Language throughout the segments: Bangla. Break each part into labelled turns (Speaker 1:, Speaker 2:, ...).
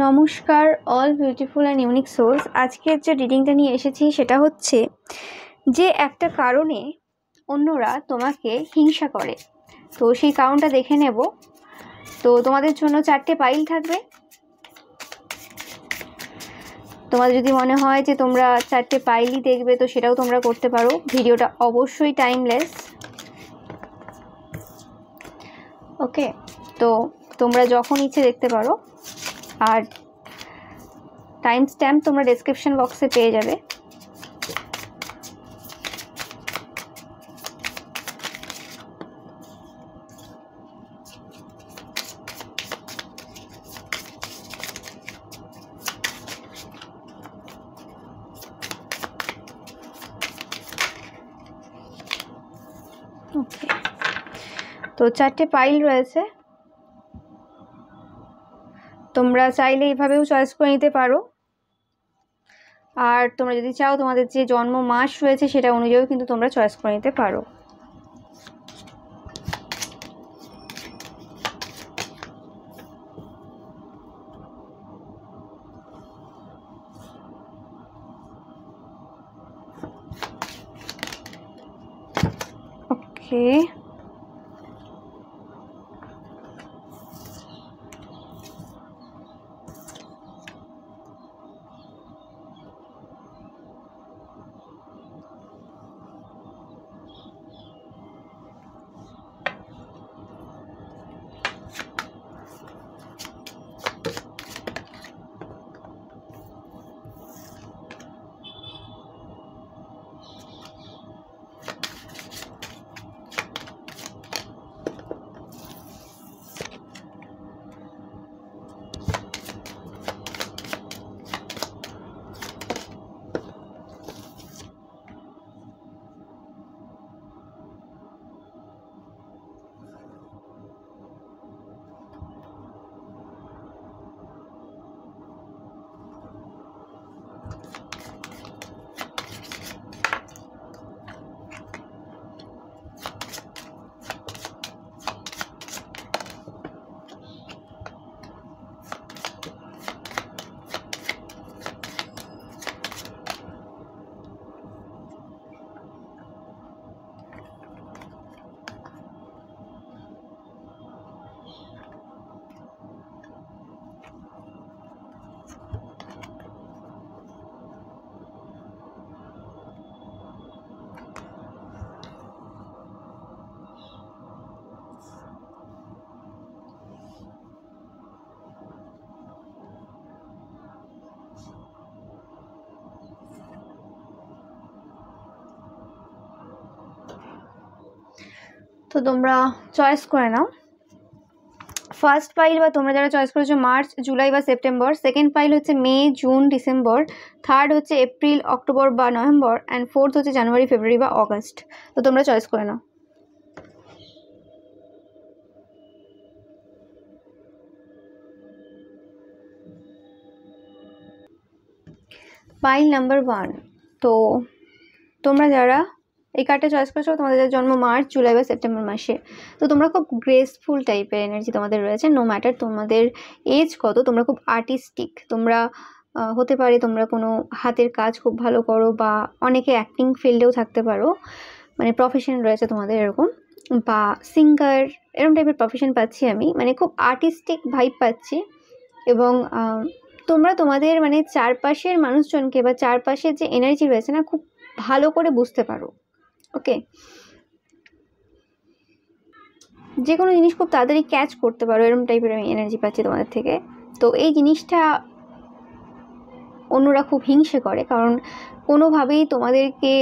Speaker 1: নমস্কার all beautiful and unique souls. আজকের যে রিডিংটা নিয়ে এসেছি সেটা হচ্ছে যে একটা কারণে অন্যরা তোমাকে হিংসা করে, তো সেই কারণটা দেখে নেব। তো তোমাদের জন্য 4টে পাইল থাকবে। তোমাদের যদি মনে হয় যে তোমরা 4টে পাইলই দেখবে তো সেটাও তোমরা করতে পারো। ভিডিওটা অবশ্যই টাইমলেস। ওকে, তো তোমরা যখন ইচ্ছে দেখতে পারো, আর টাইম স্ট্যাম্প তোমরা ডেসক্রিপশন বক্সে পেয়ে যাবে। ওকে, তো 4টে পাইল রয়েছে। তোমরা চাইলে এইভাবেও চয়েস করে নিতে পারো, আর তোমরা যদি চাও তোমাদের যে জন্ম মাস রয়েছে সেটা অনুযায়ীও কিন্তু তোমরা চয়েস করে নিতে পারো। ওকে, তো তোমরা চয়েস করে নাও। ফার্স্ট পাইল বা তোমরা যারা চয়েস করেছো মার্চ, জুলাই বা সেপ্টেম্বর, সেকেন্ড পাইল হচ্ছে মে, জুন, ডিসেম্বর, থার্ড হচ্ছে এপ্রিল, অক্টোবর বা নভেম্বর, অ্যান্ড ফোর্থ হচ্ছে জানুয়ারি, ফেব্রুয়ারি বা অগস্ট। তো তোমরা চয়েস করে নাও। Pile number 1। তো তোমরা যারা এই কার্ডটা চয়েস করেছো তোমাদের জন্ম মার্চ, জুলাই বা সেপ্টেম্বর মাসে, তো তোমরা খুব গ্রেসফুল টাইপের এনার্জি তোমাদের রয়েছে। নো ম্যাটার তোমাদের এজ কত, তোমরা খুব আর্টিস্টিক। তোমরা হতে পারে তোমরা কোনো হাতের কাজ খুব ভালো করো, বা অনেকে অ্যাক্টিং ফিল্ডেও থাকতে পারো, মানে প্রফেশন রয়েছে তোমাদের এরকম, বা সিঙ্গার, এরকম টাইপের প্রফেশন পাচ্ছি আমি, মানে খুব আর্টিস্টিক ভাইব পাচ্ছি। এবং তোমরা তোমাদের মানে চারপাশের মানুষজনকে বা চারপাশের যে এনার্জি রয়েছে না, খুব ভালো করে বুঝতে পারো। ওকে, যে কোনো জিনিস খুব তাড়াতাড়ি ক্যাচ করতে পারো, এরকম টাইপের আমি এনার্জি পাচ্ছি তোমাদের থেকে। তো এই জিনিসটা অন্যরা খুব হিংসে করে, কারণ কোনোভাবেই তোমাদেরকে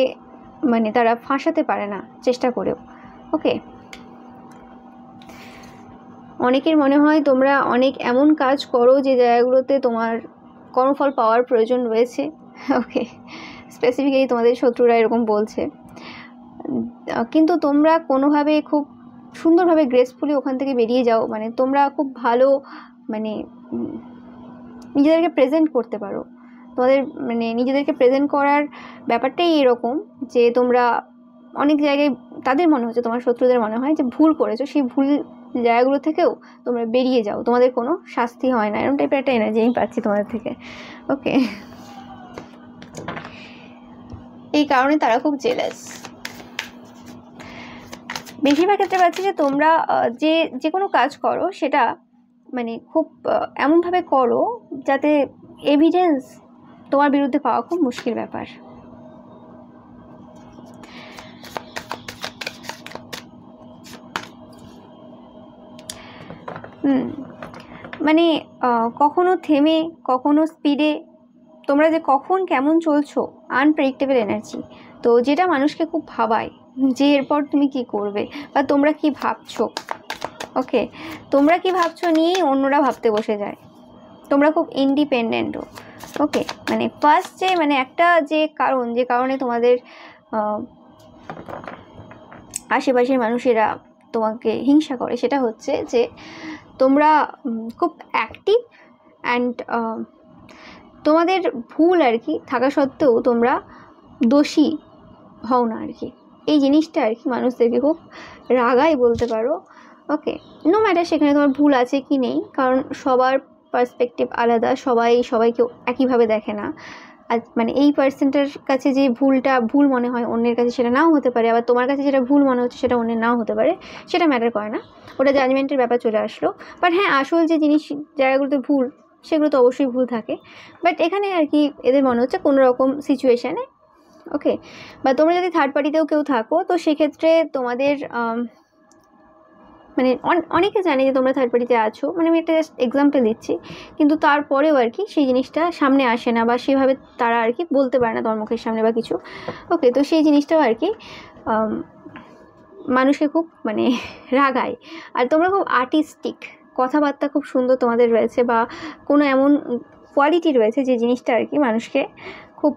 Speaker 1: মানে তারা ফাঁসাতে পারে না চেষ্টা করেও। ওকে, অনেকের মনে হয় তোমরা অনেক এমন কাজ করো যে জায়গাগুলোতে তোমার কর্মফল পাওয়ার প্রয়োজন রয়েছে। ওকে, স্পেসিফিক্যালি তোমাদের শত্রুরা এরকম বলছে, কিন্তু তোমরা কোনোভাবে খুব সুন্দরভাবে গ্রেসফুলি ওখান থেকে বেরিয়ে যাও। মানে তোমরা খুব ভালো মানে নিজেদেরকে প্রেজেন্ট করতে পারো। তোমাদের মানে নিজেদেরকে প্রেজেন্ট করার ব্যাপারটাই এরকম যে তোমরা অনেক জায়গায় তাদের মনে হচ্ছে, তোমার শত্রুদের মনে হয় যে ভুল করেছো, সেই ভুল জায়গাগুলো থেকেও তোমরা বেরিয়ে যাও, তোমাদের কোনো শাস্তি হয় না, এরকম টাইপের একটা এনার্জি আমি পাচ্ছি তোমাদের থেকে। ওকে, এই কারণে তারা খুব জেলাস। বেশিরভাগ ক্ষেত্রে পাচ্ছি যে তোমরা যে কোনো কাজ করো সেটা মানে খুব এমনভাবে করো যাতে এভিডেন্স তোমার বিরুদ্ধে পাওয়া খুব মুশকিল ব্যাপার। মানে কখনো থেমে কখনো স্পিডে, তোমরা যে কখন কেমন চলছো, আনপ্রেডিক্টেবল এনার্জি। তো যেটা মানুষকে খুব ভাবায় যে এরপর তুমি কি করবে বা তোমরা কি ভাবছো। ওকে, তোমরা কি ভাবছো নিয়েই অন্যরা ভাবতে বসে যায়। তোমরা খুব ইন্ডিপেন্ডেন্টও। ওকে, মানে ফার্স্ট যে মানে একটা যে কারণে তোমাদের আশেপাশের মানুষেরা তোমাকে হিংসা করে, সেটা হচ্ছে যে তোমরা খুব অ্যাক্টিভ অ্যান্ড তোমাদের ভুল আর কি থাকা সত্ত্বেও তোমরা দোষী হও না আর কি। এই জিনিসটা আর কি মানুষদেরকে খুব রাগাই বলতে পারো। ওকে, নো ম্যাটার সেখানে তোমার ভুল আছে কি নেই, কারণ সবার পার্সপেক্টিভ আলাদা, সবাইকে একইভাবে দেখে না। আর মানে এই পার্সনটার কাছে যে ভুলটা ভুল মনে হয় অন্যের কাছে সেটা নাও হতে পারে, আবার তোমার কাছে যেটা ভুল মনে হচ্ছে সেটা অন্যের নাও হতে পারে, সেটা ম্যাটার করে না, ওটা জাজমেন্টের ব্যাপার চলে আসলো। বাট হ্যাঁ, আসল যে জিনিস জায়গাগুলোতে ভুল সেগুলো তো অবশ্যই ভুল থাকে। বাট এখানে আর কি এদের মনে হচ্ছে কোনো রকম সিচুয়েশানে, ওকে, বা তোমরা যদি থার্ড পার্টিতেও কেউ থাকো তো সেক্ষেত্রে তোমাদের মানে অনেকে জানে যে তোমরা থার্ড পার্টিতে আছো, মানে আমি একটা জাস্ট এক্সাম্পল দিচ্ছি, কিন্তু তারপরেও আর কি সেই জিনিসটা সামনে আসে না বা সেভাবে তারা আর কি বলতে পারে না তোমার মুখের সামনে বা কিছু। ওকে, তো সেই জিনিসটাও আর কি মানুষকে খুব মানে রাগায়। আর তোমরা খুব আর্টিস্টিক, কথাবার্তা খুব সুন্দর তোমাদের রয়েছে, বা কোনো এমন কোয়ালিটি রয়েছে যে জিনিসটা আর কি মানুষকে খুব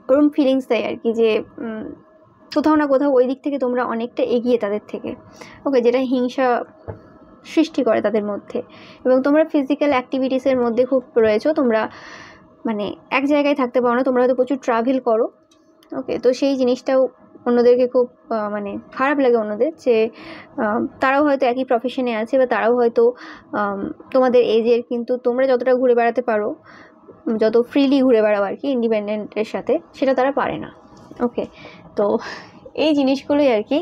Speaker 1: ওরকম ফিলিংস দেয় আর কি, যে কোথাও না কোথাও ওই দিক থেকে তোমরা অনেকটা এগিয়ে তাদের থেকে। ওকে, যেটা হিংসা সৃষ্টি করে তাদের মধ্যে। এবং তোমরা ফিজিক্যাল অ্যাক্টিভিটিসের মধ্যে খুব রয়েছো, তোমরা মানে এক জায়গায় থাকতে পারো না, তোমরা হয়তো প্রচুর ট্রাভেল করো। ওকে, তো সেই জিনিসটাও অন্যদেরকে খুব মানে খারাপ লাগে অন্যদের, যে তারাও হয়তো একই প্রফেশনে আছে বা তারাও হয়তো তোমাদের এজের, কিন্তু তোমরা যতটা ঘুরে বেড়াতে পারো, যত ফ্রিলি ঘুরে বেড়াও আর কি ইন্ডিপেন্ডেন্টের সাথে, সেটা তারা পারে না। ওকে, তো এই জিনিসগুলোই আর কি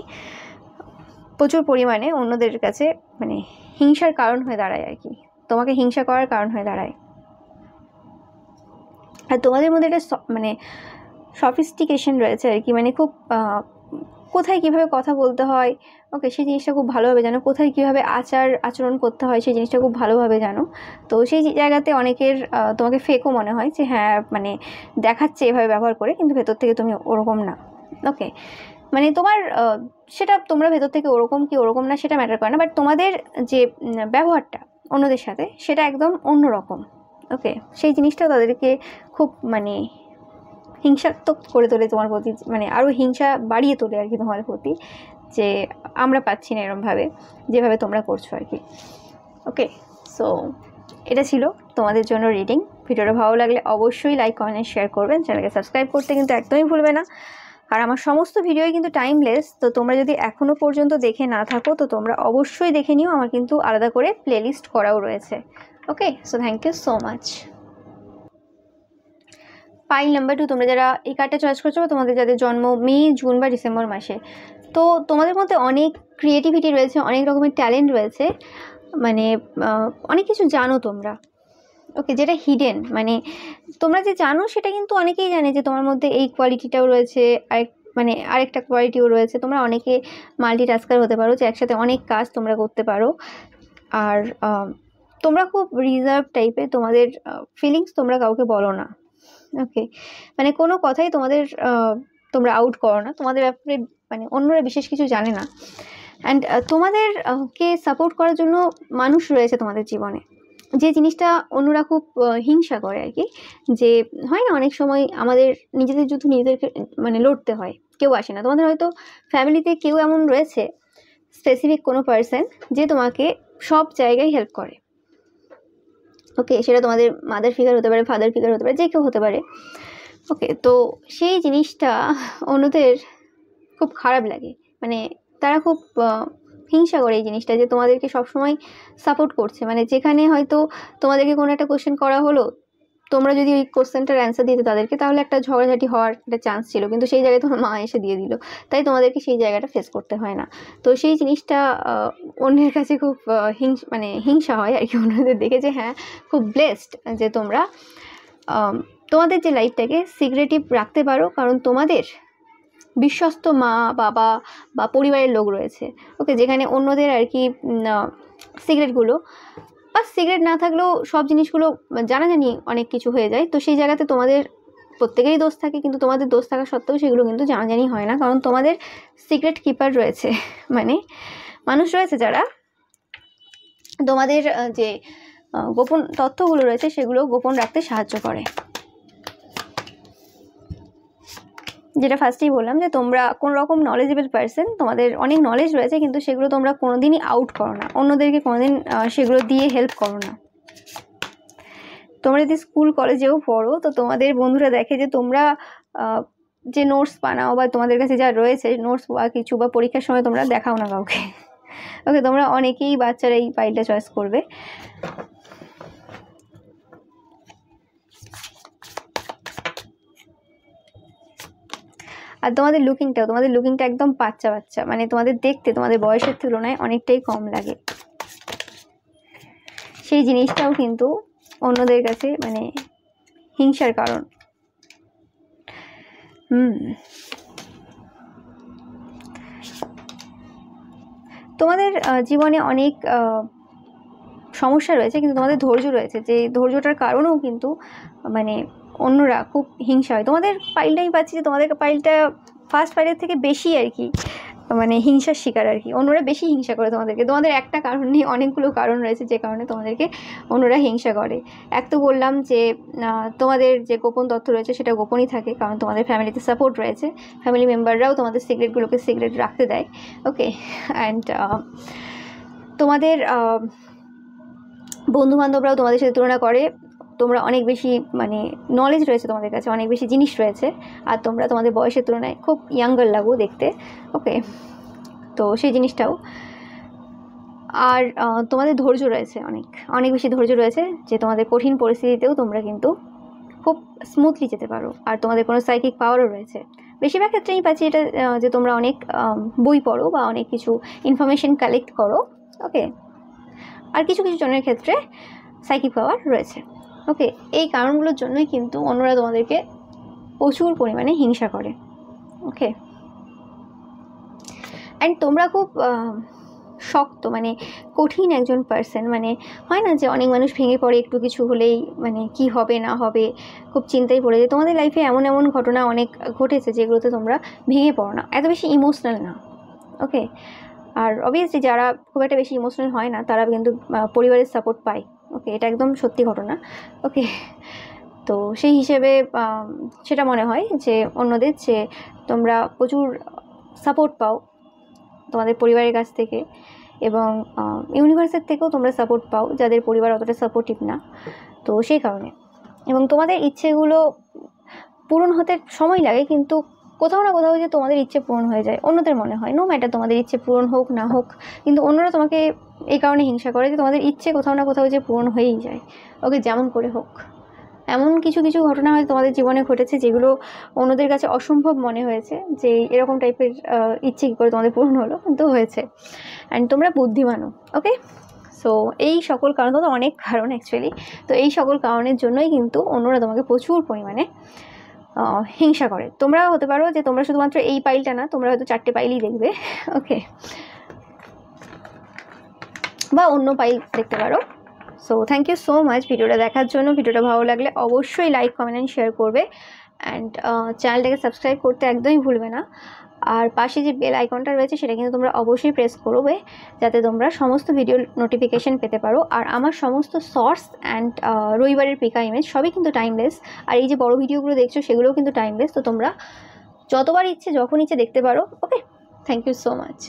Speaker 1: প্রচুর পরিমাণে অন্যদের কাছে মানে হিংসার কারণ হয়ে দাঁড়ায় আর কি, তোমাকে হিংসা করার কারণ হয়ে দাঁড়ায়। আর তোমাদের মধ্যে একটা মানে সফিস্টিকেশন রয়েছে আর কি, মানে খুব কোথায় কীভাবে কথা বলতে হয়, ওকে, সেই জিনিসটা খুব ভালোভাবে জানো, কোথায় কীভাবে আচরণ করতে হয় সেই জিনিসটা খুব ভালোভাবে জানো। তো সেই জায়গাতে অনেকের তোমাকে ফেকও মনে হয়, যে হ্যাঁ মানে দেখাচ্ছে এভাবে ব্যবহার করে, কিন্তু ভেতর থেকে তুমি ওরকম না। ওকে, মানে তোমার সেটা তোমরা ভেতর থেকে ওরকম কি ওরকম না সেটা ম্যাটার করে না, বাট তোমাদের যে ব্যবহারটা অন্যদের সাথে সেটা একদম অন্যরকম। ওকে, সেই জিনিসটাও তাদেরকে খুব মানে হিংসাত্মক করে তোলে তোমার প্রতি, মানে আরও হিংসা বাড়িয়ে তোলে আর কি তোমার প্রতি, যে আমরা পাচ্ছি না এরমভাবে যেভাবে তোমরা করছো আর কি। ওকে, সো এটা ছিল তোমাদের জন্য রিডিং। ভিডিওটা ভালো লাগলে অবশ্যই লাইক কমেন্ট শেয়ার করবেন, চ্যানেলকে সাবস্ক্রাইব করতে কিন্তু একদমই ভুলবে না। আর আমার সমস্ত ভিডিওই কিন্তু টাইমলেস, তো তোমরা যদি এখনও পর্যন্ত দেখে না থাকো তো তোমরা অবশ্যই দেখে নিও, আমার কিন্তু আলাদা করে প্লেলিস্ট করাও রয়েছে। Okay, so thank you so much. Pile number 2, তোমরা যারা এই কার্ডটা চয়েস করছো, তোমাদের যাদের জন্ম মে, জুন বা ডিসেম্বর মাসে, তো তোমাদের মধ্যে অনেক ক্রিয়েটিভিটি রয়েছে, অনেক রকমের ট্যালেন্ট রয়েছে, মানে অনেক কিছু জানো তোমরা। ওকে, যেটা হিডেন, মানে তোমরা যে জানো সেটা কিন্তু অনেকেই জানে যে তোমার মধ্যে এই কোয়ালিটিটাও রয়েছে, আরেকটা কোয়ালিটিও রয়েছে। তোমরা অনেকে মাল্টিটাস্কার হতে পারো, যে একসাথে অনেক কাজ তোমরা করতে পারো। আর তোমরা খুব রিজার্ভ টাইপের, তোমাদের ফিলিংস তোমরা কাউকে বলো না। ওকে, মানে কোনো কথাই তোমরা আউট করো না, তোমাদের ব্যাপারে মানে অন্যরা বিশেষ কিছু জানে না। অ্যান্ড তোমাদেরকে সাপোর্ট করার জন্য মানুষ রয়েছে তোমাদের জীবনে, যে জিনিসটা অন্যরা খুব হিংসা করে আর কি, যে হয় না অনেক সময় আমাদের নিজেদের যুদ্ধ নিজেদেরকে মানে লড়তে হয়, কেউ আসে না। তোমাদের হয়তো ফ্যামিলিতে কেউ এমন রয়েছে, স্পেসিফিক কোনো পার্সন, যে তোমাকে সব জায়গায় হেল্প করে। ওকে, সেটা তোমাদের মাদার ফিগার হতে পারে, ফাদার ফিগার হতে পারে, যে কেউ হতে পারে। ওকে, তো সেই জিনিসটা অন্যদের খুব খারাপ লাগে, মানে তারা খুব হিংসা করে এই জিনিসটা, যে তোমাদেরকে সবসময় সাপোর্ট করছে। মানে যেখানে হয়তো তোমাদেরকে কোনো একটা কোশ্চেন করা হলো, তোমরা যদি ওই কোশ্চেনটার অ্যান্সার দিতে তাদেরকে, তাহলে একটা ঝগড়াঝাটি হওয়ার একটা চান্স ছিল, কিন্তু সেই জায়গায় তোমার মা এসে দিয়ে দিল, তাই তোমাদেরকে সেই জায়গাটা ফেস করতে হয় না। তো সেই জিনিসটা অন্যের কাছে খুব মানে হিংসা হয় আর কি, অন্যদের দেখে যে হ্যাঁ খুব ব্লেসড যে তোমরা তোমাদের যে লাইফটাকে সিক্রেটিভ রাখতে পারো, কারণ তোমাদের বিশ্বস্ত মা বাবা বা পরিবারের লোক রয়েছে। ওকে, যেখানে অন্যদের আর কি সিক্রেটগুলো বা সিক্রেট না থাকলেও সব জিনিসগুলো জানাজানি অনেক কিছু হয়ে যায়, তো সেই জায়গাতে তোমাদের প্রত্যেকেরই দোষ থাকে, কিন্তু তোমাদের দোষ থাকা সত্ত্বেও সেগুলো কিন্তু জানাজানি হয় না, কারণ তোমাদের সিক্রেট কিপার রয়েছে, মানে মানুষ রয়েছে যারা তোমাদের যে গোপন তথ্যগুলো রয়েছে সেগুলো গোপন রাখতে সাহায্য করে। যেটা ফার্স্টেই বললাম যে তোমরা কোন রকম নলেজেবল পার্সন, তোমাদের অনেক নলেজ রয়েছে, কিন্তু সেগুলো তোমরা কোনোদিনই আউট করো না, অন্যদেরকে কোনোদিন সেগুলো দিয়ে হেল্প করো না। তোমরা যদি স্কুল কলেজেও পড়ো, তো তোমাদের বন্ধুরা দেখে যে তোমরা যে নোটস বানাও বা তোমাদের কাছে যা রয়েছে নোটস বা কিছু, বা পরীক্ষার সময় তোমরা দেখাও না কাউকে। ওকে, তোমরা অনেকেই বাচ্চারা এই পাইলটা চয়েস করবে। আর তোমাদের লুকিংটা একদম বাচ্চা, মানে তোমাদের দেখতে তোমাদের বয়সের তুলনায় অনেকটাই কম লাগে। সেই জিনিসটাও কিন্তু অন্যদের কাছে মানে হিংসার কারণ। তোমাদের জীবনে অনেক সমস্যা রয়েছে, কিন্তু তোমাদের ধৈর্য রয়েছে, যে ধৈর্যটার কারণেও কিন্তু মানে অন্যরা খুব হিংসা হয়। তোমাদের পাইলটাই পাচ্ছি যে তোমাদের পাইলটা ফার্স্ট পাইলের থেকে বেশি আর কি মানে হিংসার শিকার আর কি, অন্যরা বেশি হিংসা করে তোমাদেরকে। তোমাদের একটা কারণ নেই, অনেকগুলো কারণ রয়েছে যে কারণে তোমাদেরকে অন্যরা হিংসা করে। এক তো বললাম যে তোমাদের যে গোপন তথ্য রয়েছে সেটা গোপনই থাকে, কারণ তোমাদের ফ্যামিলিতে সাপোর্ট রয়েছে, ফ্যামিলি মেম্বাররাও তোমাদের সিক্রেটগুলোকে সিক্রেট রাখতে দেয়। ওকে, অ্যান্ড তোমাদের বন্ধুবান্ধবরাও তোমাদের সাথে তুলনা করে, তোমরা অনেক বেশি মানে নলেজ রয়েছে তোমাদের কাছে, অনেক বেশি জিনিস রয়েছে, আর তোমরা তোমাদের বয়সের তুলনায় খুব ইয়াঙ্গার লাগো দেখতে। ওকে, তো সেই জিনিসটাও। আর তোমাদের ধৈর্য রয়েছে, অনেক বেশি ধৈর্য রয়েছে, যে তোমাদের কঠিন পরিস্থিতিতেও তোমরা কিন্তু খুব স্মুথলি যেতে পারো। আর তোমাদের কোনো সাইকিক পাওয়ারও রয়েছে। বেশিরভাগ ক্ষেত্রেই পাচ্ছি এটা যে তোমরা অনেক বই পড়ো বা অনেক কিছু ইনফরমেশন কালেক্ট করো। ওকে, আর কিছু জনের ক্ষেত্রে সাইকিক পাওয়ার রয়েছে। ওকে, এই কারণগুলোর জন্যই কিন্তু অন্যরা তোমাদেরকে প্রচুর পরিমাণে হিংসা করে। ওকে, অ্যান্ড তোমরা খুব শক্ত মানে কঠিন একজন পার্সন, মানে হয় না যে অনেক মানুষ ভেঙে পড়ে একটু কিছু হলেই, মানে কি হবে না হবে খুব চিন্তায় পড়ে যায়। তোমাদের লাইফে এমন ঘটনা অনেক ঘটেছে যেগুলোতে তোমরা ভেঙে পড়ো না, এত বেশি ইমোশনাল না। ওকে, আর অবভিয়াসলি যারা খুব একটা বেশি ইমোশনাল হয় না তারা কিন্তু পরিবারের সাপোর্ট পায়। ওকে, এটা একদম সত্যি ঘটনা। ওকে, তো সেই হিসেবে সেটা মনে হয় যে অন্যদের যে তোমরা প্রচুর সাপোর্ট পাও তোমাদের পরিবারের কাছ থেকে, এবং ইউনিভার্সের থেকেও তোমরা সাপোর্ট পাও যাদের পরিবার অতটা সাপোর্টিভ না। তো সেই কারণে, এবং তোমাদের ইচ্ছেগুলো পূরণ হতে সময় লাগে, কিন্তু কোথাও না কোথাও যে তোমাদের ইচ্ছে পূরণ হয়ে যায় অন্যদের মনে হয়, নো ম্যাটার তোমাদের ইচ্ছে পূরণ হোক না হোক, কিন্তু অন্যরা তোমাকে এই কারণে হিংসা করে যে তোমাদের ইচ্ছে কোথাও না কোথাও যে পূরণ হয়েই যায়। ওকে, যেমন করে হোক। এমন কিছু ঘটনা হয়তো তোমাদের জীবনে ঘটেছে যেগুলো অন্যদের কাছে অসম্ভব মনে হয়েছে, যে এরকম টাইপের ইচ্ছে কী করে তোমাদের পূরণ হলো, কিন্তু হয়েছে। অ্যান্ড তোমরা বুদ্ধিমানও। ওকে, সো এই সকল কারণ, তো অনেক কারণ অ্যাকচুয়ালি, তো এই সকল কারণের জন্যই কিন্তু অন্যরা তোমাকে প্রচুর পরিমাণে হিংসা করে। তোমরা হতে পারো যে তোমরা শুধুমাত্র এই পাইলটা না, তোমরা হয়তো 4টে পাইলই দেখবে। ওকে, বা অন্য পাইল দেখতে পারো। So thank you so much ভিডিওটা দেখার জন্য। ভিডিওটা ভালো লাগলে অবশ্যই লাইক কমেন্ট অ্যান্ড শেয়ার করবে, অ্যান্ড চ্যানেলটাকে সাবস্ক্রাইব করতে একদমই ভুলবে না। আর পাশে যে বেল আইকনটা রয়েছে সেটা কিন্তু তোমরা অবশ্যই প্রেস করবে, যাতে তোমরা সমস্ত ভিডিও নোটিফিকেশান পেতে পারো। আর আমার সমস্ত শর্টস অ্যান্ড রবিবারের পিকা ইমেজ সবই কিন্তু টাইমলেস, আর এই যে বড় ভিডিওগুলো দেখছো সেগুলোও কিন্তু টাইমলেস, তো তোমরা যতবার ইচ্ছে যখন ইচ্ছে দেখতে পারো। Okay, thank you so much.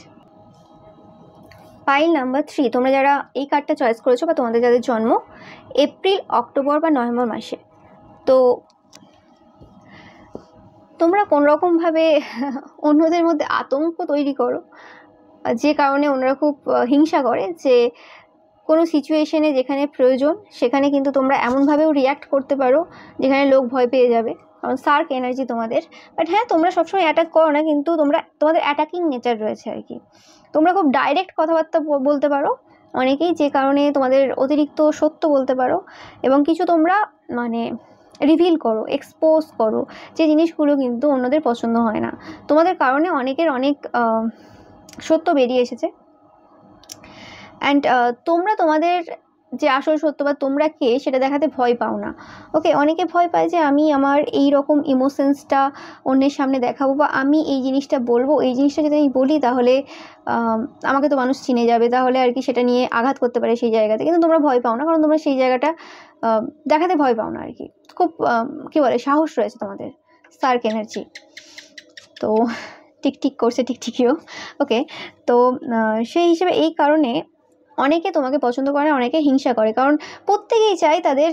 Speaker 1: Pile number 3, তোমরা যারা এই কার্ডটা চয়েস করেছো বা তোমাদের যাদের জন্ম এপ্রিল, অক্টোবর বা নভেম্বর মাসে, তো তোমরা কোনোরকমভাবে অন্যদের মধ্যে আতঙ্ক তৈরি করো, যে কারণে ওনারা খুব হিংসা করে, যে কোনো সিচুয়েশনে যেখানে প্রয়োজন সেখানে কিন্তু তোমরা এমনভাবেও রিয়্যাক্ট করতে পারো যেখানে লোক ভয় পেয়ে যাবে, কারণ সার্ক এনার্জি তোমাদের। বাট হ্যাঁ, তোমরা সবসময় অ্যাটাক করো না, কিন্তু তোমাদের অ্যাটাকিং নেচার রয়েছে আর কি। তোমরা খুব ডাইরেক্ট কথাবার্তা বলতে পারো অনেকেই, যে কারণে তোমাদের অতিরিক্ত সত্য বলতে পারো, এবং কিছু তোমরা মানে রিভিল করো, এক্সপোজ করো, যে জিনিসগুলো কিন্তু অন্যদের পছন্দ হয় না। তোমাদের কারণে অনেকের অনেক সত্য বেরিয়ে এসেছে। অ্যান্ড তোমরা তোমাদের যে আসল সত্য বা তোমরা কে সেটা দেখাতে ভয় পাও না। ওকে, অনেকে ভয় পায় যে আমি আমার এই রকম ইমোশনসটা অন্যের সামনে দেখাবো, বা আমি এই জিনিসটা বলবো, এই জিনিসটা যদি আমি বলি তাহলে আমাকে তো মানুষ চিনে যাবে, তাহলে আর কি সেটা নিয়ে আঘাত করতে পারে সেই জায়গাতে। কিন্তু তোমরা ভয় পাও না, কারণ তোমরা সেই জায়গাটা দেখাতে ভয় পাও না আর কি। খুব কী বলে, সাহস রয়েছে তোমাদের, সার্ক এনার্জি। তো টিকটিক করছে টিকটিকিও। ওকে, তো সেই হিসেবে এই কারণে অনেকে তোমাকে পছন্দ করে না, অনেকে হিংসা করে, কারণ প্রত্যেকেই চায় তাদের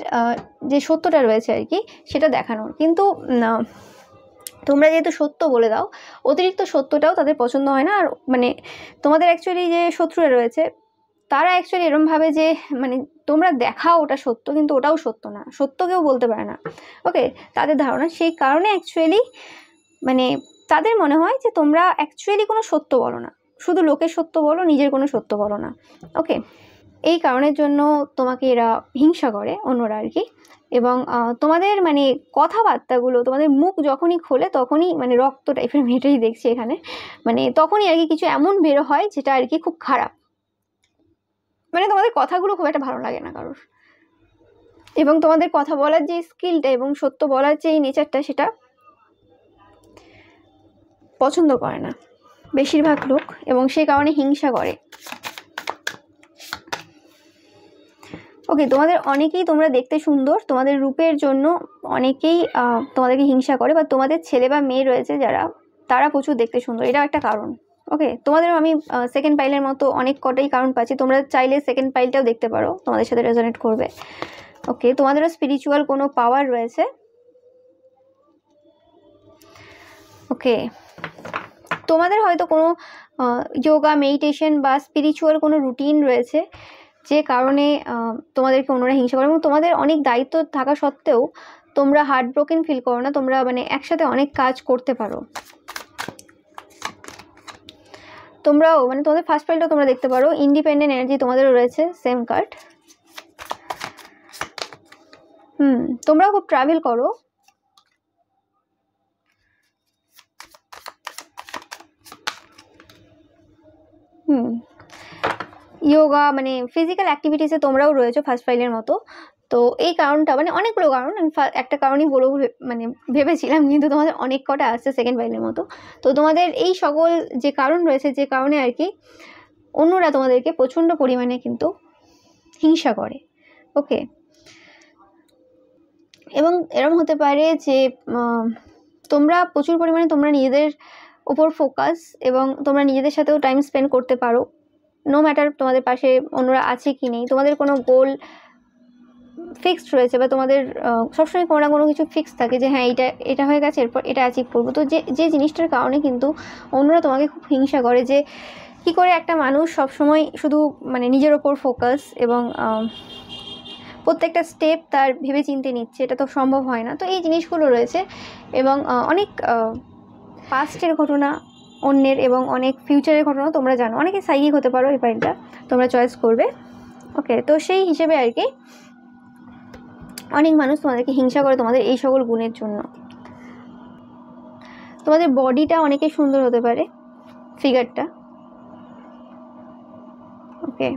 Speaker 1: যে সত্যটা রয়েছে আর কি সেটা দেখানোর। কিন্তু তোমরা যেহেতু সত্য বলে দাও, অতিরিক্ত সত্যটাও তাদের পছন্দ হয় না। আর মানে তোমাদের অ্যাকচুয়ালি যে শত্রুরা রয়েছে তারা অ্যাকচুয়ালি এরম ভাবে যে মানে তোমরা দেখাও ওটা সত্য, কিন্তু ওটাও সত্য না, সত্য কেউ বলতে পারে না। ওকে, তাদের ধারণা সেই কারণে অ্যাকচুয়ালি মানে তাদের মনে হয় যে তোমরা অ্যাকচুয়ালি কোনো সত্য বলো না, শুধু লোকের সত্য বলো, নিজের কোনো সত্য বলো না। ওকে, এই কারণের জন্য তোমাকে এরা হিংসা করে অন্যরা আর কি। এবং তোমাদের মানে কথাবার্তাগুলো, তোমাদের মুখ যখনই খোলে তখনই মানে রক্ত টাইপের, মেয়েটাই দেখছি এখানে, মানে তখনই আর কি কিছু এমন বেরো হয় যেটা আর কি খুব খারাপ। মানে তোমাদের কথাগুলো খুব একটা ভালো লাগে না কারোর, এবং তোমাদের কথা বলার যে স্কিলটা এবং সত্য বলার যে নেচারটা সেটা পছন্দ করে না বেশিরভাগ লোক, এবং সেই কারণে হিংসা করে। ওকে, তোমাদের অনেকেই, তোমরা দেখতে সুন্দর, তোমাদের রূপের জন্য অনেকেই তোমাদেরকে হিংসা করে, বা তোমাদের ছেলে বা মেয়ে রয়েছে যারা, তারা প্রচুর দেখতে সুন্দর, এটাও একটা কারণ। ওকে, তোমাদেরও আমি সেকেন্ড পাইলের মতো অনেক কটাই কারণ পাচ্ছি। তোমরা চাইলে সেকেন্ড পাইলটাও দেখতে পারো, তোমাদের সাথে রেজোনেট করবে। ওকে, তোমাদেরও স্পিরিচুয়াল কোনো পাওয়ার রয়েছে। ওকে, তোমাদের হয়তো কোনো যোগা, মেডিটেশন বা স্পিরিচুয়াল কোনো রুটিন রয়েছে, যে কারণে তোমাদেরকে অন্যরা হিংসা করে, এবং তোমাদের অনেক দায়িত্ব থাকা সত্ত্বেও তোমরা হার্ট ব্রোকেন ফিল করো না, তোমরা মানে একসাথে অনেক কাজ করতে পারো। তোমরাও মানে তোমাদের ফার্স্ট পাইলটাও তোমরা দেখতে পারো, ইন্ডিপেন্ডেন্ট এনার্জি তোমাদেরও রয়েছে, সেম কার্ড। তোমরাও খুব ট্রাভেল করো। যোগা মানে ফিজিক্যাল অ্যাক্টিভিটিসে তোমরাও রয়েছো ফার্স্ট ফাইলের মতো। তো এই কারণটা মানে অনেকগুলো কারণ, আমি একটা কারণই বলবো মানে ভেবেছিলাম, কিন্তু তোমাদের অনেক কটা আসছে সেকেন্ড ফাইলের মতো। তো তোমাদের এই সকল যে কারণ রয়েছে, যে কারণে আর কি অন্যরা তোমাদেরকে প্রচণ্ড পরিমাণে কিন্তু হিংসা করে। ওকে, এবং এরকম হতে পারে যে তোমরা প্রচুর পরিমাণে তোমরা নিজেদের ওপর ফোকাস, এবং তোমরা নিজেদের সাথেও টাইম স্পেন্ড করতে পারো, নো ম্যাটার তোমাদের পাশে অন্যরা আছে কি নেই। তোমাদের কোনো গোল ফিক্সড রয়েছে, বা তোমাদের সবসময় কোনো না কোনো কিছু ফিক্স থাকে যে হ্যাঁ এটা হয়ে গেছে, এরপর এটা অ্যাচিভ করবো। তো যে জিনিসটার কারণে কিন্তু অন্যরা তোমাকে খুব হিংসা করে, যে কি করে একটা মানুষ সবসময় শুধু মানে নিজের ওপর ফোকাস এবং প্রত্যেকটা স্টেপ তার ভেবে চিন্তে নিচ্ছে, এটা তো সম্ভব হয় না। তো এই জিনিসগুলো রয়েছে, এবং অনেক পাস্টের ঘটনা অন্যের, এবং অনেক ফিউচারের ঘটনা তোমরা জানো। অনেকে সাইকিক হতে পারো, এই পাইলটা তোমরা চয়েস করবে। ওকে, তো সেই হিসেবে আর কি অনেক মানুষ তোমাদেরকে হিংসা করে তোমাদের এই সকল গুণের জন্য। তোমাদের বডিটা অনেকে সুন্দর হতে পারে, ফিগারটা। ওকে,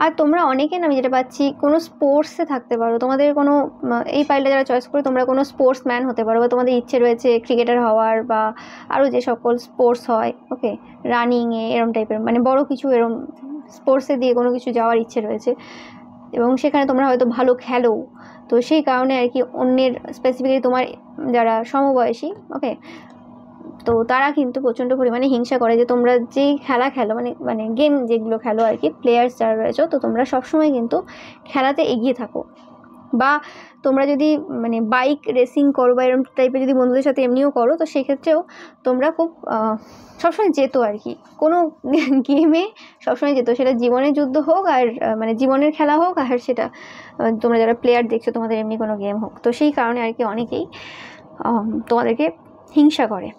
Speaker 1: আর তোমরা অনেকে না, আমি যেটা পাচ্ছি, কোনো স্পোর্টসে থাকতে পারো। তোমাদের কোনো এই পাইলটা যারা চয়েস করে, তোমরা কোনো স্পোর্টসম্যান হতে পারো, বা তোমাদের ইচ্ছে রয়েছে ক্রিকেটার হওয়ার, বা আরও যে সকল স্পোর্টস হয়, ওকে, রানিংয়ে এরম টাইপের, মানে বড় কিছু এরম স্পোর্টসে দিয়ে কোনো কিছু যাওয়ার ইচ্ছে রয়েছে, এবং সেখানে তোমরা হয়তো ভালো খেলো। তো সেই কারণে আর কি অন্যের, স্পেসিফিক্যালি তোমার যারা সমবয়সী, ওকে, তো তারা কিন্তু প্রচণ্ড পরিমাণে হিংসা করে যে তোমরা যেই খেলা খেলো, মানে গেম যেগুলো খেলো আর কি, প্লেয়ার্স যারা রয়েছে, তো তোমরা সবসময় কিন্তু খেলাতে এগিয়ে থাকো। বা তোমরা যদি মানে বাইক রেসিং করো বা এরকম টাইপের যদি বন্ধুদের সাথে এমনিও করো, তো সেক্ষেত্রেও তোমরা খুব সবসময় যেত আর কি, কোনো গেমে সবসময় যেত, সেটা জীবনের যুদ্ধ হোক আর মানে জীবনের খেলা হোক, আর সেটা তোমরা যারা প্লেয়ার দেখছো তোমাদের এমনি কোনো গেম হোক। তো সেই কারণে আর কি অনেকেই তোমাদেরকে হিংসা করে।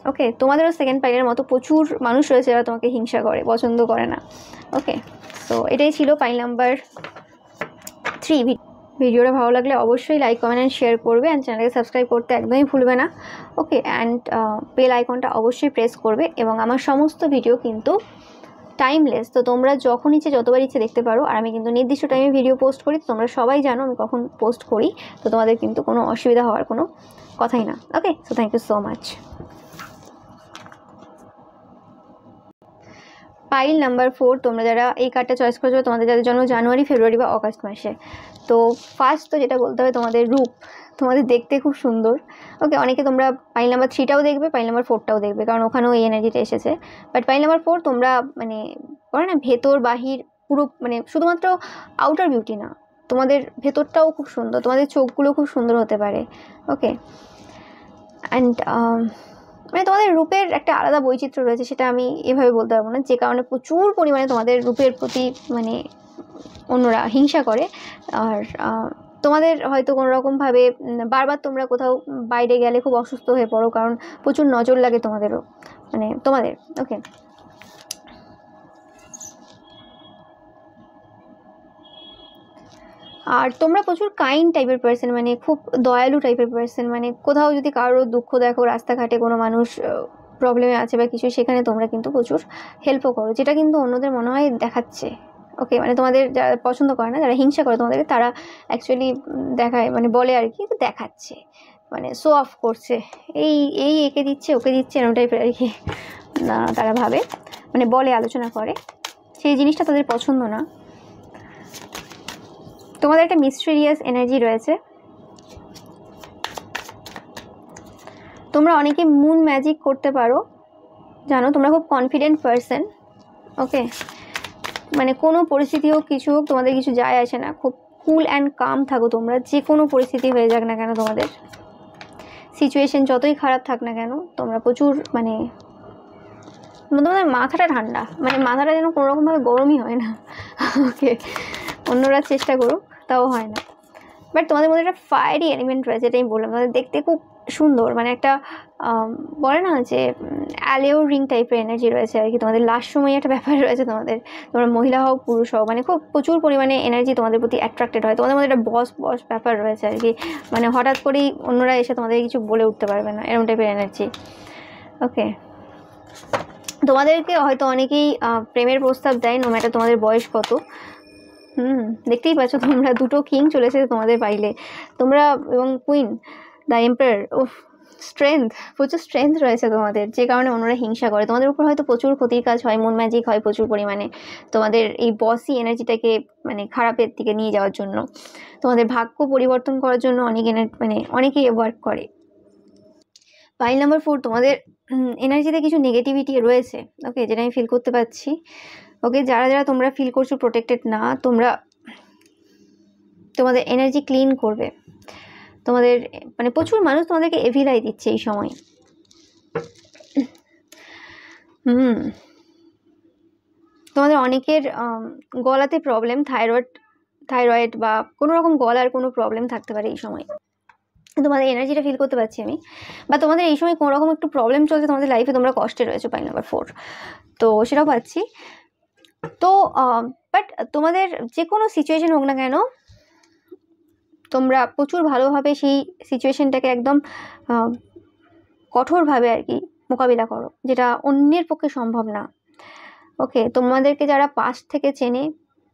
Speaker 1: ওকে, তোমাদেরও সেকেন্ড পাইলের মতো প্রচুর মানুষ রয়েছে যারা তোমাকে হিংসা করে, পছন্দ করে না। ওকে, তো এটাই ছিল পাইল নাম্বার 3। ভিডিওটা ভালো লাগলে অবশ্যই লাইক, কমেন্ট অ্যান্ড শেয়ার করবে, অ্যান্ড চ্যানেলকে সাবস্ক্রাইব করতে একদমই ভুলবে না। ওকে, অ্যান্ড বেল আইকনটা অবশ্যই প্রেস করবে। এবং আমার সমস্ত ভিডিও কিন্তু টাইমলেস, তো তোমরা যখন ইচ্ছে যতবার ইচ্ছে দেখতে পারো। আর আমি কিন্তু নির্দিষ্ট টাইমে ভিডিও পোস্ট করি, তো তোমরা সবাই জানো আমি কখন পোস্ট করি, তো তোমাদের কিন্তু কোনো অসুবিধা হওয়ার কোনো কথাই না। Okay, so thank you so much. Pile number 4, তোমরা যারা এই কার্ডটা চয়েস করেছো, তোমাদের যাদের জন্য জানুয়ারি, ফেব্রুয়ারি বা অগাস্ট মাসে। তো ফার্স্ট তো যেটা বলতে হবে, তোমাদের রূপ, তোমাদের দেখতে খুব সুন্দর। ওকে, অনেকে তোমরা পাইল নাম্বার 3টাও দেখবে, পাইল নাম্বার 4টাও দেখবে, কারণ ওখানেও এই এনার্জিটা এসেছে। বাট পাইল নাম্বার 4 তোমরা মানে বলে না ভেতর বাহির পুরো, মানে শুধুমাত্র আউটার বিউটি না, তোমাদের ভেতরটাও খুব সুন্দর, তোমাদের চোখগুলো খুব সুন্দর হতে পারে। ওকে, অ্যান্ড মানে তোমাদের রূপের একটা আলাদা বৈচিত্র্য রয়েছে, সেটা আমি এভাবে বলতে পারবো না, যে কারণে প্রচুর পরিমাণে তোমাদের রূপের প্রতি মানে অন্যরা হিংসা করে। আর তোমাদের হয়তো কোনো রকমভাবে বারবার তোমরা কোথাও বাইরে গেলে খুব অসুস্থ হয়ে পড়ো, কারণ প্রচুর নজর লাগে তোমাদেরও, মানে তোমাদের। ওকে, আর তোমরা প্রচুর কাইন্ড টাইপের পার্সন, মানে খুব দয়ালু টাইপের পার্সন, মানে কোথাও যদি কারো দুঃখ দেখো, রাস্তাঘাটে কোনো মানুষ প্রবলেমে আছে বা কিছু, সেখানে তোমরা কিন্তু প্রচুর হেল্পও করো, যেটা কিন্তু অন্যদের মনে হয় দেখাচ্ছে। ওকে, মানে তোমাদের যারা পছন্দ করে না, যারা হিংসা করে তোমাদেরকে, তারা অ্যাকচুয়ালি দেখায়, মানে বলে আর কি দেখাচ্ছে, মানে শো অফ করছে, এই এই একে দিচ্ছে ওকে দিচ্ছে এরকম টাইপের আর কি না, তারা ভাবে, মানে বলে, আলোচনা করে, সেই জিনিসটা তাদের পছন্দ না। তোমাদের একটা মিস্টেরিয়াস এনার্জি রয়েছে, তোমরা অনেকে মুন ম্যাজিক করতে পারো, জানো, তোমরা খুব কনফিডেন্ট পারসন। ওকে, মানে কোনো পরিস্থিতি হোক, কিছু হোক, তোমাদের কিছু যায় আসে না, খুব কুল অ্যান্ড কাম থাকো তোমরা, যে কোনো পরিস্থিতি হয়ে যাক না কেন, তোমাদের সিচুয়েশন যতই খারাপ থাক না কেন, তোমরা প্রচুর মানে তোমাদের মাথাটা ঠান্ডা, মানে মাথাটা যেন কোনো রকমভাবে গরমই হয় না। ওকে, অন্যরা চেষ্টা করুক তাও হয় না, বাট তোমাদের মধ্যে একটা ফায়ারি এলিমেন্ট রয়েছে, এটাই বললাম, তোমাদের দেখতে খুব সুন্দর, মানে একটা বলে না যে অ্যালিওরিং টাইপের এনার্জি রয়েছে আর কি, তোমাদের লাস্ট সময় একটা ব্যাপার রয়েছে তোমাদের, তোমরা মহিলা হও পুরুষ হও, মানে খুব প্রচুর পরিমাণে এনার্জি তোমাদের প্রতি অ্যাট্রাক্টেড হয়, তোমাদের মধ্যে একটা বস ব্যাপার রয়েছে আর কি, মানে হঠাৎ করেই অন্যরা এসে তোমাদের কিছু বলে উঠতে পারবে না, এরকম টাইপের এনার্জি। ওকে, তোমাদেরকে হয়তো অনেকেই প্রেমের প্রস্তাব দেয়, নো ম্যাটার তোমাদের বয়স কত। দেখতেই পাচ্ছ তোমরা, দুটো কিং চলে এসেছে তোমাদের পাইলে, তোমরা এবং কুইন, দ্য এম্পায়ার। ও স্ট্রেংথ, প্রচুর স্ট্রেংথ রয়েছে তোমাদের, যে কারণে অন্যরা হিংসা করে, তোমাদের উপর হয়তো প্রচুর ক্ষতির কাজ হয়, মুন ম্যাজিক হয় প্রচুর পরিমাণে, তোমাদের এই বসি এনার্জিটাকে মানে খারাপের দিকে নিয়ে যাওয়ার জন্য, তোমাদের ভাগ্য পরিবর্তন করার জন্য মানে অনেকেই ওয়ার্ক করে। পাইল নাম্বার 4, তোমাদের এনার্জিতে কিছু নেগেটিভিটি রয়েছে। ওকে, যেটা আমি ফিল করতে পারছি। ওকে, যারা যারা তোমরা ফিল করছো প্রোটেক্টেড না, তোমরা তোমাদের এনার্জি ক্লিন করবে, তোমাদের মানে প্রচুর মানুষ তোমাদেরকে এভিলাই দিচ্ছে এই সময়। তোমাদের অনেকের গলাতে প্রবলেম, থাইরয়েড বা কোনো রকম গলার কোনো প্রবলেম থাকতে পারে এই সময়, তোমাদের এনার্জিটা ফিল করতে পারছি আমি, বা তোমাদের এই সময় কোনো রকম একটু প্রবলেম চলছে তোমাদের লাইফে, তোমরা কষ্টে রয়েছে, পাইল নাম্বার 4, তো সেটাও পাচ্ছি। তো বাট তোমাদের যে কোনো সিচুয়েশন হোক না কেন, তোমরা প্রচুর ভালোভাবে সেই সিচুয়েশনটাকে একদম কঠোরভাবে আর কি মোকাবিলা করো, যেটা অন্যের পক্ষে সম্ভব না। ওকে, তোমাদেরকে যারা পাস্ট থেকে চেনে,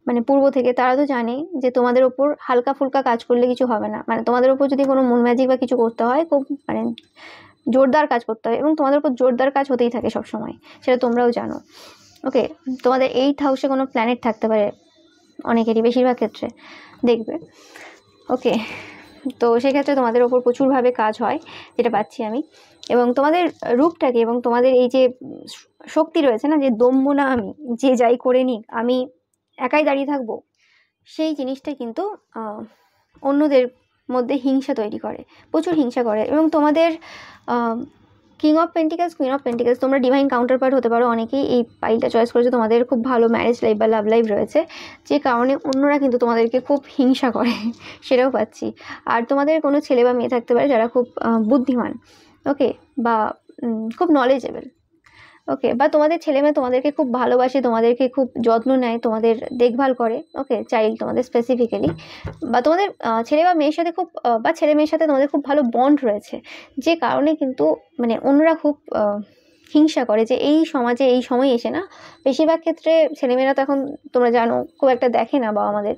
Speaker 1: মানে পূর্ব থেকে, তারা তো জানে যে তোমাদের ওপর হালকা ফুলকা কাজ করলে কিছু হবে না, মানে তোমাদের ওপর যদি কোনো মুন ম্যাজিক বা কিছু করতে হয়, খুব মানে জোরদার কাজ করতে হয়, এবং তোমাদের উপর জোরদার কাজ হতেই থাকে সব সময়, সেটা তোমরাও জানো। ওকে, তোমাদের 8th হাউসে কোনো প্ল্যানেট থাকতে পারে অনেকেরই, বেশিরভাগ ক্ষেত্রে দেখবে। ওকে, তো সেক্ষেত্রে তোমাদের ওপর প্রচুরভাবে কাজ হয়, যেটা পাচ্ছি আমি। এবং তোমাদের রূপটাকে এবং তোমাদের এই যে শক্তি রয়েছে না, যে দম্ভ না, আমি যে যাই করে নিক, আমি একাই দাঁড়িয়ে থাকবো, সেই জিনিসটা কিন্তু অন্যদের মধ্যে হিংসা তৈরি করে, প্রচুর হিংসা করে। এবং তোমাদের king of pentacles, queen of pentacles, তোমরা ডিভাইন কাউন্টার পার্ট হতে পারো। অনেকেই এই পাইলটা চয়েস করেছে, তোমাদের খুব ভালো ম্যারেজ লাইফ বা লাভ লাইফ রয়েছে, যে কারণে অন্যরা কিন্তু তোমাদেরকে খুব হিংসা করে, সেটাও পাচ্ছি। আর তোমাদের কোনো ছেলে বা মেয়ে থাকতে পারে যারা খুব বুদ্ধিমান, ওকে, বা খুব নলেজেবল, ওকে, বা তোমাদের ছেলে মেয়ে তোমাদেরকে খুব ভালোবাসে, তোমাদেরকে খুব যত্ন নেয়, তোমাদের দেখভাল করে, ওকে, চাইল্ড তোমাদের স্পেসিফিক্যালি, বা তোমাদের ছেলে বা মেয়ের সাথে খুব বা ছেলে মেয়ের সাথে তোমাদের খুব ভালো বন্ড রয়েছে, যে কারণে কিন্তু মানে অন্যরা খুব হিংসা করে। যে এই সমাজে এই সময় এসে না, বেশিরভাগ ক্ষেত্রে ছেলেমেয়েরা তো এখন তোমরা জানো খুব একটা দেখে না বাবা আমাদের,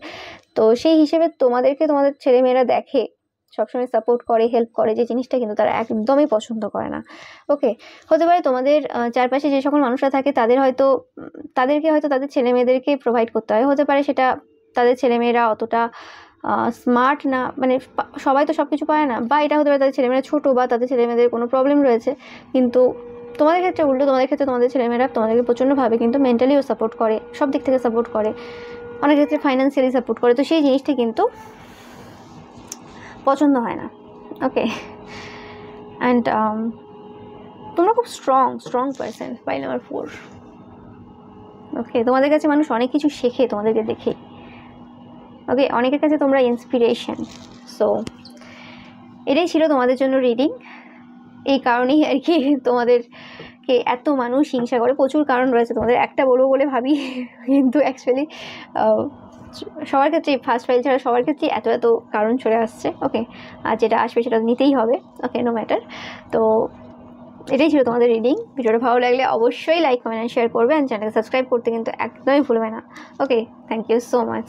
Speaker 1: তো সেই হিসেবে তোমাদেরকে তোমাদের ছেলেমেয়েরা দেখে, সবসময় সাপোর্ট করে, হেল্প করে, যে জিনিসটা কিন্তু তারা একদমই পছন্দ করে না। ওকে, হতে পারে তোমাদের চারপাশে যে সকল মানুষরা থাকে তাদেরকে হয়তো তাদের ছেলে মেয়েদেরকে প্রোভাইড করতে হয়, হতে পারে সেটা তাদের ছেলেমেয়েরা অতটা স্মার্ট না, মানে সবাই তো সব কিছু পায় না, বা এটা হতে পারে তাদের ছেলেমেয়েরা ছোটো, বা তাদের ছেলেমেয়েদের কোনো প্রবলেম রয়েছে। কিন্তু তোমাদের ক্ষেত্রে উল্টো, তোমাদের ক্ষেত্রে তোমাদের ছেলেমেয়েরা তোমাদেরকে প্রচণ্ডভাবে কিন্তু মেন্টালিও সাপোর্ট করে, সব দিক থেকে সাপোর্ট করে, অনেক ক্ষেত্রে ফাইন্যান্সিয়ালি সাপোর্ট করে। তো সেই জিনিসটি কিন্তু পছন্দ হয় না। ওকে, অ্যান্ড তোমরা খুব স্ট্রং পার্সন, পাই নাম্বার 4। ওকে, তোমাদের কাছে মানুষ অনেক কিছু শেখে তোমাদেরকে দেখে। ওকে, অনেকের কাছে তোমরা ইন্সপিরেশন। সো এটাই ছিল তোমাদের জন্য রিডিং। এই কারণেই আর কি তোমাদেরকে এত মানুষ হিংসা করে, প্রচুর কারণ রয়েছে, তোমাদের একটা বলবো বলে ভাবি, কিন্তু অ্যাকচুয়ালি সবার ক্ষেত্রে ফার্স্ট ফাইল ছাড়া সবার ক্ষেত্রে এত কারণ চলে আসছে। ওকে, আর যেটা আসবে সেটা নিতেই হবে। ওকে, নো ম্যাটার। তো এটাই ছিল তোমাদের রিডিং। ভিডিওটা ভালো লাগলে অবশ্যই লাইক, কমেন্ট, শেয়ার করবে, অ্যান্ড চ্যানেলকে সাবস্ক্রাইব করতে কিন্তু একদমই ভুলবে না। ওকে, থ্যাংক ইউ সো মাচ।